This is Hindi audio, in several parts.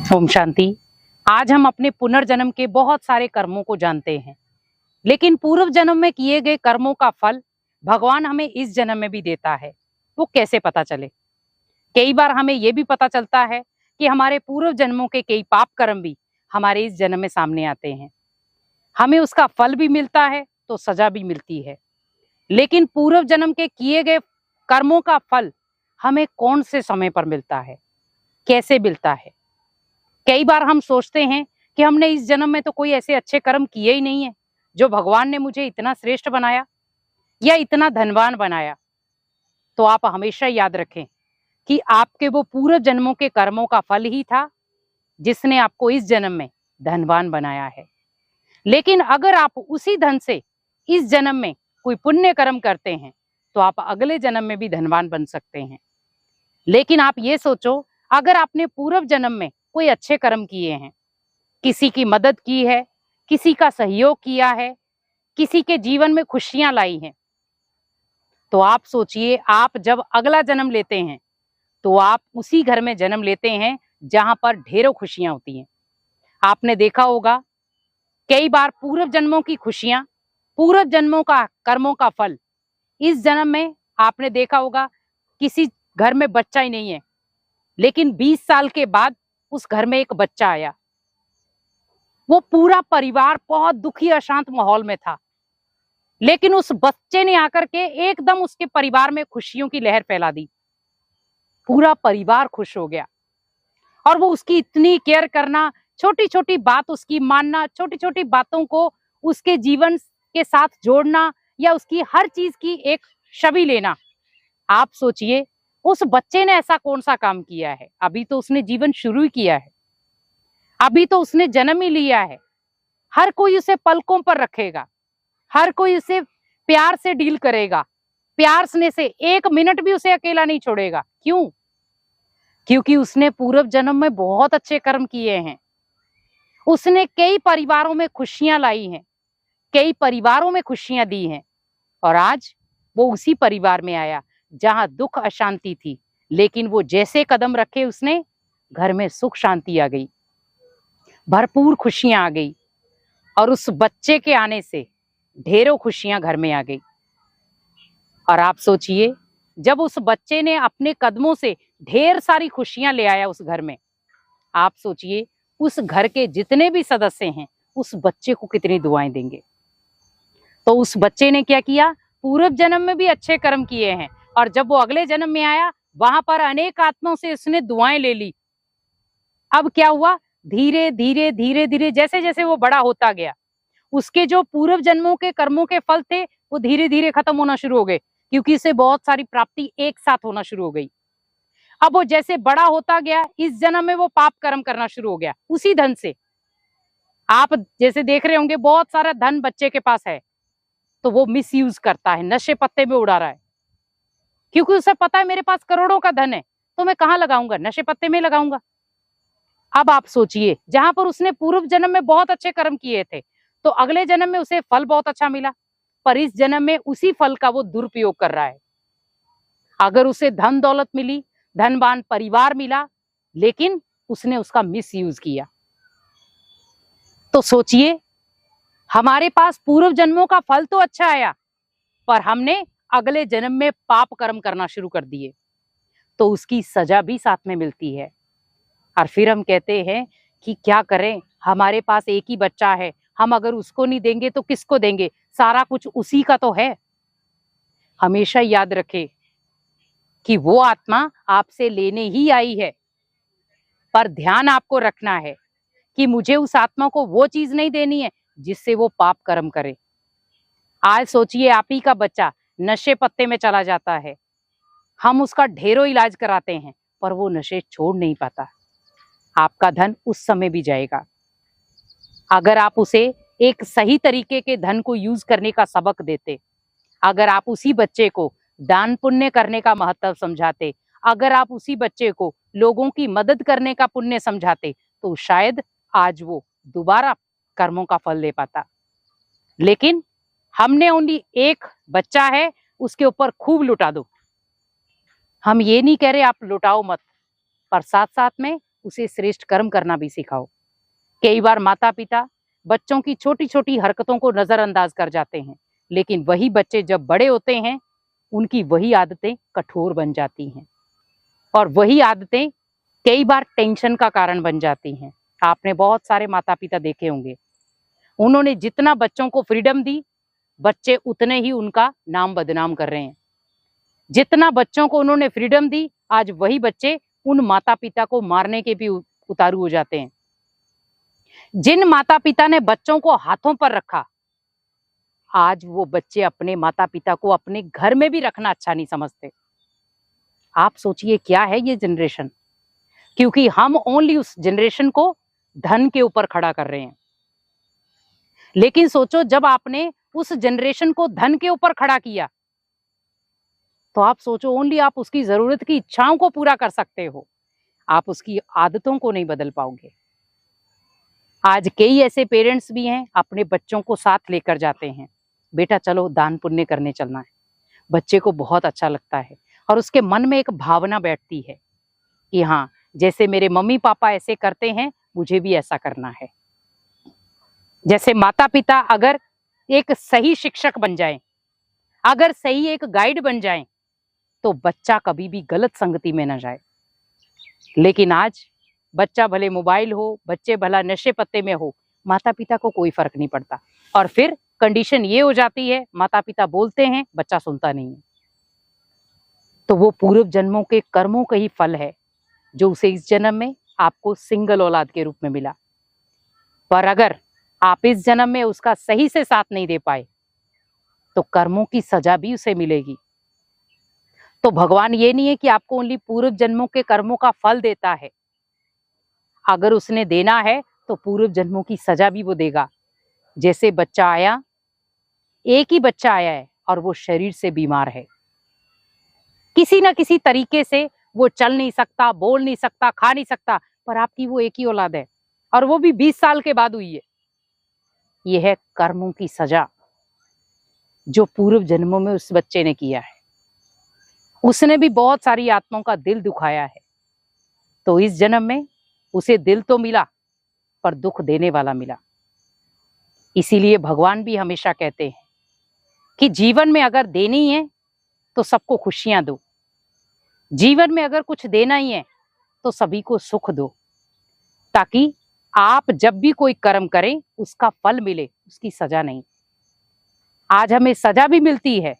ओम शांति। आज हम अपने पुनर्जन्म के बहुत सारे कर्मों को जानते हैं, लेकिन पूर्व जन्म में किए गए कर्मों का फल भगवान हमें इस जन्म में भी देता है। वो कैसे पता चले? कई बार हमें ये भी पता चलता है कि हमारे पूर्व जन्मों के कई पाप कर्म भी हमारे इस जन्म में सामने आते हैं। हमें उसका फल भी मिलता है तो सजा भी मिलती है। लेकिन पूर्व जन्म के किए गए कर्मों का फल हमें कौन से समय पर मिलता है, कैसे मिलता है? कई बार हम सोचते हैं कि हमने इस जन्म में तो कोई ऐसे अच्छे कर्म किए ही नहीं है जो भगवान ने मुझे इतना श्रेष्ठ बनाया या इतना धनवान बनाया। तो आप हमेशा याद रखें कि आपके वो पूर्व जन्मों के कर्मों का फल ही था जिसने आपको इस जन्म में धनवान बनाया है। लेकिन अगर आप उसी धन से इस जन्म में कोई पुण्य कर्म करते हैं तो आप अगले जन्म में भी धनवान बन सकते हैं। लेकिन आप ये सोचो, अगर आपने पूर्व जन्म में कोई अच्छे कर्म किए हैं, किसी की मदद की है, किसी का सहयोग किया है, किसी के जीवन में खुशियां लाई हैं, तो आप सोचिए, आप जब अगला जन्म लेते हैं तो आप उसी घर में जन्म लेते हैं जहां पर ढेरों खुशियां होती हैं। आपने देखा होगा कई बार पूर्व जन्मों की खुशियां, पूर्व जन्मों का कर्मों का फल इस जन्म में आपने देखा होगा किसी घर में बच्चा ही नहीं है, लेकिन 20 साल के बाद उस घर में एक बच्चा आया। वो पूरा परिवार बहुत दुखी अशांत माहौल में था, लेकिन उस बच्चे ने आकर के एकदम उसके परिवार में खुशियों की लहर फैला दी। पूरा परिवार खुश हो गया और वो उसकी इतनी केयर करना, छोटी छोटी बात उसकी मानना, छोटी छोटी बातों को उसके जीवन के साथ जोड़ना या उसकी हर चीज की एक छवि लेना। आप सोचिए, उस बच्चे ने ऐसा कौन सा काम किया है? अभी तो उसने जीवन शुरू ही किया है, अभी तो उसने जन्म ही लिया है। हर कोई उसे पलकों पर रखेगा, हर कोई उसे प्यार से डील करेगा, प्यार से एक मिनट भी उसे अकेला नहीं छोड़ेगा। क्यों? क्योंकि उसने पूर्व जन्म में बहुत अच्छे कर्म किए हैं। उसने कई परिवारों में खुशियां लाई हैं, कई परिवारों में खुशियां दी हैं, और आज वो उसी परिवार में आया जहां दुख अशांति थी, लेकिन वो जैसे कदम रखे उसने, घर में सुख शांति आ गई, भरपूर खुशियां आ गई, और उस बच्चे के आने से ढेरों खुशियां घर में आ गई। और आप सोचिए, जब उस बच्चे ने अपने कदमों से ढेर सारी खुशियां ले आया उस घर में, आप सोचिए उस घर के जितने भी सदस्य हैं उस बच्चे को कितनी दुआएं देंगे। तो उस बच्चे ने क्या किया? पूर्व जन्म में भी अच्छे कर्म किए हैं, और जब वो अगले जन्म में आया वहां पर अनेक आत्माओं से उसने दुआएं ले ली। अब क्या हुआ? धीरे धीरे धीरे धीरे जैसे जैसे वो बड़ा होता गया, उसके जो पूर्व जन्मों के कर्मों के फल थे वो धीरे धीरे खत्म होना शुरू हो गए, क्योंकि इसे बहुत सारी प्राप्ति एक साथ होना शुरू हो गई। अब वो जैसे बड़ा होता गया, इस जन्म में वो पाप कर्म करना शुरू हो गया उसी धन से। आप जैसे देख रहे होंगे बहुत सारा धन बच्चे के पास है, तो वो मिस यूज करता है, नशे पत्ते में उड़ा रहा है, क्योंकि उसे पता है मेरे पास करोड़ों का धन है तो मैं कहाँ लगाऊंगा? नशे पत्ते में लगाऊंगा। अब आप सोचिए, जहां पर उसने पूर्व जन्म में बहुत अच्छे कर्म किए थे तो अगले जन्म में उसे फल बहुत अच्छा मिला, पर इस जन्म में उसी फल का वो दुरुपयोग कर रहा है। अगर उसे धन दौलत मिली, धनवान परिवार मिला, लेकिन उसने उसका मिस यूज किया। तो सोचिए, हमारे पास पूर्व जन्मों का फल तो अच्छा आया, पर हमने अगले जन्म में पाप कर्म करना शुरू कर दिए, तो उसकी सजा भी साथ में मिलती है। और फिर हम कहते हैं कि क्या करें, हमारे पास एक ही बच्चा है, हम अगर उसको नहीं देंगे तो किसको देंगे? सारा कुछ उसी का तो है। हमेशा याद रखें कि वो आत्मा आपसे लेने ही आई है, पर ध्यान आपको रखना है कि मुझे उस आत्मा को वो चीज नहीं देनी है जिससे वो पाप कर्म करे। आज सोचिए, आप ही का बच्चा नशे पत्ते में चला जाता है, हम उसका ढेरों इलाज कराते हैं, पर वो नशे छोड़ नहीं पाता। आपका धन उस समय भी जाएगा। अगर आप उसे एक सही तरीके के धन को यूज करने का सबक देते, अगर आप उसी बच्चे को दान पुण्य करने का महत्व समझाते, अगर आप उसी बच्चे को लोगों की मदद करने का पुण्य समझाते, तो शायद आज वो दोबारा कर्मों का फल ले पाता। लेकिन हमने ओनली एक बच्चा है, उसके ऊपर खूब लुटा दो। हम ये नहीं कह रहे आप लुटाओ मत, पर साथ साथ में उसे श्रेष्ठ कर्म करना भी सिखाओ। कई बार माता पिता बच्चों की छोटी छोटी हरकतों को नजरअंदाज कर जाते हैं, लेकिन वही बच्चे जब बड़े होते हैं उनकी वही आदतें कठोर बन जाती हैं और वही आदतें कई बार टेंशन का कारण बन जाती हैं। आपने बहुत सारे माता पिता देखे होंगे, उन्होंने जितना बच्चों को फ्रीडम दी, बच्चे उतने ही उनका नाम बदनाम कर रहे हैं। जितना बच्चों को उन्होंने फ्रीडम दी, आज वही बच्चे उन माता पिता को मारने के भी उतारू हो जाते हैं। जिन माता पिता ने बच्चों को हाथों पर रखा, आज वो बच्चे अपने माता पिता को अपने घर में भी रखना अच्छा नहीं समझते। आप सोचिए क्या है ये जनरेशन, क्योंकि हम ओनली उस जनरेशन को धन के ऊपर खड़ा कर रहे हैं। लेकिन सोचो, जब आपने उस जनरेशन को धन के ऊपर खड़ा किया तो आप सोचो ओनली आप उसकी जरूरत की इच्छाओं को पूरा कर सकते हो, आप उसकी आदतों को नहीं बदल पाओगे। आज कई ऐसे पेरेंट्स भी हैं, अपने बच्चों को साथ लेकर जाते हैं, बेटा चलो दान पुण्य करने चलना है। बच्चे को बहुत अच्छा लगता है और उसके मन में एक भावना बैठती है कि हाँ, जैसे मेरे मम्मी पापा ऐसे करते हैं मुझे भी ऐसा करना है। जैसे माता पिता अगर एक सही शिक्षक बन जाएं, अगर सही एक गाइड बन जाएं, तो बच्चा कभी भी गलत संगति में न जाए। लेकिन आज बच्चा भले मोबाइल हो, बच्चे भला नशे पत्ते में हो, माता पिता को कोई फर्क नहीं पड़ता। और फिर कंडीशन ये हो जाती है, माता पिता बोलते हैं, बच्चा सुनता नहीं है। तो वो पूर्व जन्मों के कर्मों का ही फल है जो उसे इस जन्म में आपको सिंगल औलाद के रूप में मिला। पर अगर आप इस जन्म में उसका सही से साथ नहीं दे पाए तो कर्मों की सजा भी उसे मिलेगी। तो भगवान ये नहीं है कि आपको ओनली पूर्व जन्मों के कर्मों का फल देता है, अगर उसने देना है तो पूर्व जन्मों की सजा भी वो देगा। जैसे बच्चा आया, एक ही बच्चा आया है और वो शरीर से बीमार है, किसी ना किसी तरीके से वो चल नहीं सकता, बोल नहीं सकता, खा नहीं सकता, पर आपकी वो एक ही औलाद है और वो भी 20 साल के बाद हुई है। ये है कर्मों की सजा जो पूर्व जन्मों में उस बच्चे ने किया है। उसने भी बहुत सारी आत्माओं का दिल दुखाया है, तो इस जन्म में उसे दिल तो मिला पर दुख देने वाला मिला। इसीलिए भगवान भी हमेशा कहते हैं कि जीवन में अगर देनी है तो सबको खुशियां दो, जीवन में अगर कुछ देना ही है तो सभी को सुख दो, ताकि आप जब भी कोई कर्म करें उसका फल मिले, उसकी सजा नहीं। आज हमें सजा भी मिलती है,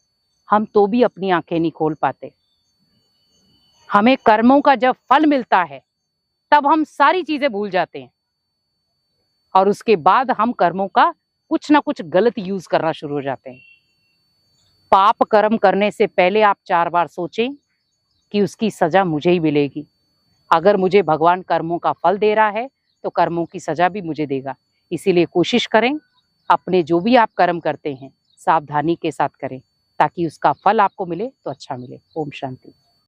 हम तो भी अपनी आंखें नहीं खोल पाते। हमें कर्मों का जब फल मिलता है तब हम सारी चीजें भूल जाते हैं और उसके बाद हम कर्मों का कुछ ना कुछ गलत यूज करना शुरू हो जाते हैं। पाप कर्म करने से पहले आप 4 बार सोचें कि उसकी सजा मुझे ही मिलेगी। अगर मुझे भगवान कर्मों का फल दे रहा है तो कर्मों की सजा भी मुझे देगा। इसीलिए कोशिश करें, अपने जो भी आप कर्म करते हैं सावधानी के साथ करें, ताकि उसका फल आपको मिले तो अच्छा मिले। ओम शांति।